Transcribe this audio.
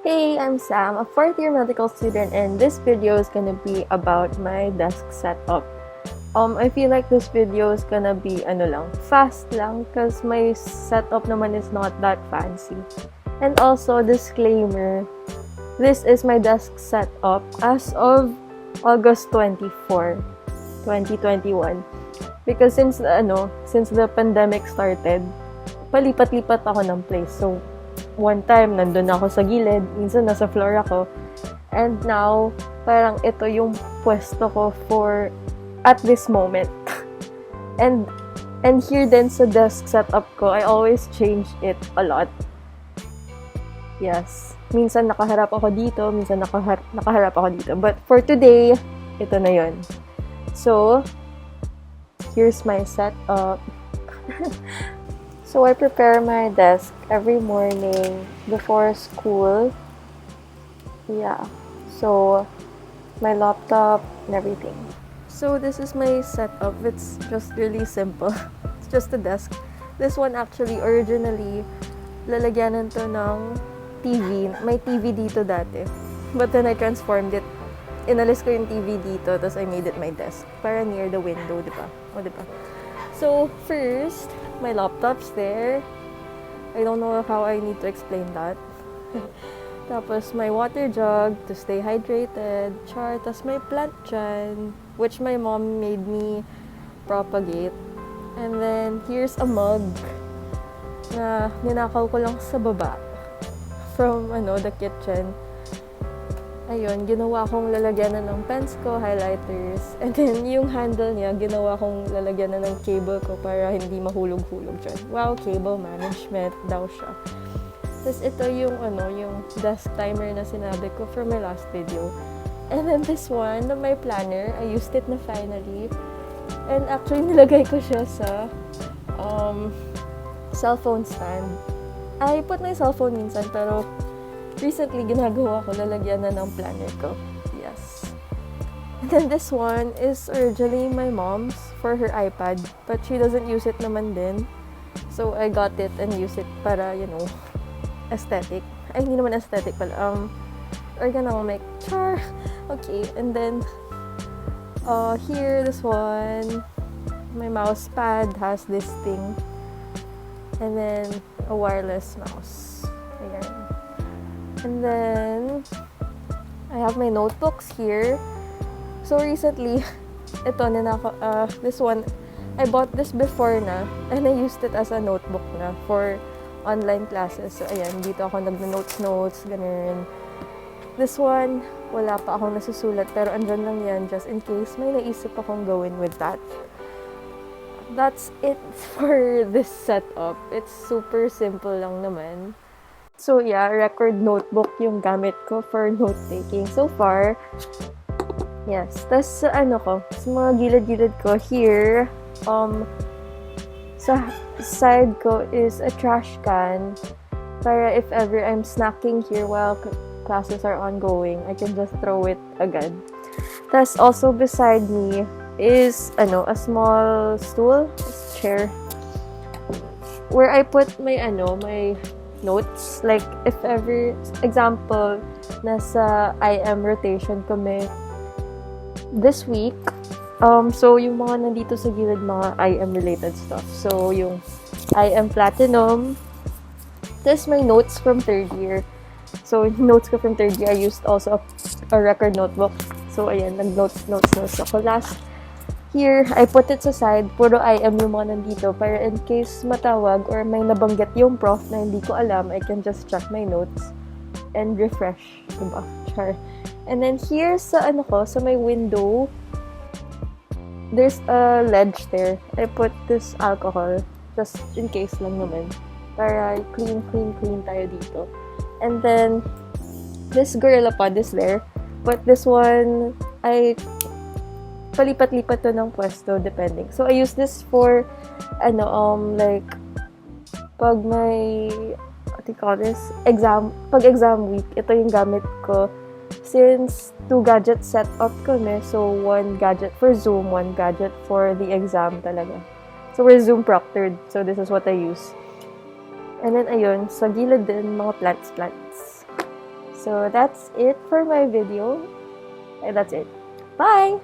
Hey, I'm Sam, a fourth year medical student, and this video is gonna be about my desk setup. I feel like this video is gonna be fast lang, cause my setup naman is not that fancy. And also, disclaimer, this is my desk setup as of August 24, 2021. Because since the pandemic started, palipat-lipat ako ng place. So, one time, nandun ako sa gilid, minsan nasa floor ako, and now, parang ito yung pwesto ko for at this moment. and here din sa desk setup ko, I always change it a lot. Yes. Minsan nakaharap ako dito, minsan nakaharap ako dito. But for today, ito na yun. So, here's my setup. So I prepare my desk every morning before school. Yeah. So my laptop and everything. So this is my setup. It's just really simple. It's just a desk. This one actually originally lalagyanan to ng TV. May TV dito dati. But then I transformed it. Inalis ko yung TV dito, tapos I made it my desk. Para near the window, di ba? O, di ba? So, first, my laptop's there. I don't know how I need to explain that. Tapos, my water jug to stay hydrated. Char. Tapos, my plant dyan, which my mom made me propagate. And then, here's a mug na ninakaw ko lang sa baba from, the kitchen. Ayun, ginawa kong lalagyanan ng pens ko, highlighters. And then, yung handle niya, ginawa kong lalagyanan ng cable ko para hindi mahulog-hulog dyan. Wow, cable management daw siya. Tapos ito yung, yung desk timer na sinabi ko for my last video. And then this one, my planner, I used it na finally. And actually, nilagay ko siya sa cellphone stand. I put my cellphone minsan, pero recently, ginagawa ko, lalagyan na ng planner ko. Yes. And then this one is originally my mom's for her iPad. But she doesn't use it naman din. So, I got it and use it para, aesthetic. Ay, hindi naman aesthetic pala. Ergonomic. Char! Okay. And then, here, this one, my mouse pad has this thing. And then, a wireless mouse. Ayan. And then, I have my notebooks here. So, recently, this one, I bought this before na, and I used it as a notebook na for online classes. So, ayan, dito ako nag-notes, ganun. This one, wala pa akong nasusulat, pero andyan lang yan, just in case may naisip akong gawin with that. That's it for this setup. It's super simple lang naman. So yeah, record notebook yung gamit ko for note-taking so far. Yes. Tapos sa sa mga gilid-gilid ko here, sa side ko is a trash can. Para if ever I'm snacking here while classes are ongoing, I can just throw it agad. Tapos also beside me is, a small stool, chair, where I put my, my notes. Like, if ever, example, nasa IM rotation kami this week. So, yung mga nandito sa gilid, mga IM-related stuff. So, yung IM Platinum. This my notes from third year. So, notes ko from third year, I used also a record notebook. So, ayan, nag-notes ako last. Here, I put it sa side, puro IM yung mga nandito para in case matawag or may nabanggit yung prof na hindi ko alam, I can just check my notes and refresh. Diba? Char. And then here sa sa my window, there's a ledge there. I put this alcohol just in case lang naman para clean tayo dito. And then, this Gorilla Pod is there. But this one, I palipat-lipat to ng pwesto depending. So, I use this for, like, pag may, what do you call this? Pag exam week, ito yung gamit ko. Since 2 gadgets set up kami, so 1 gadget for Zoom, 1 gadget for the exam talaga. So, we're Zoom proctored. So, this is what I use. And then, ayun, sa gilid din, mga plants. So that's it for my video. That's it. Bye!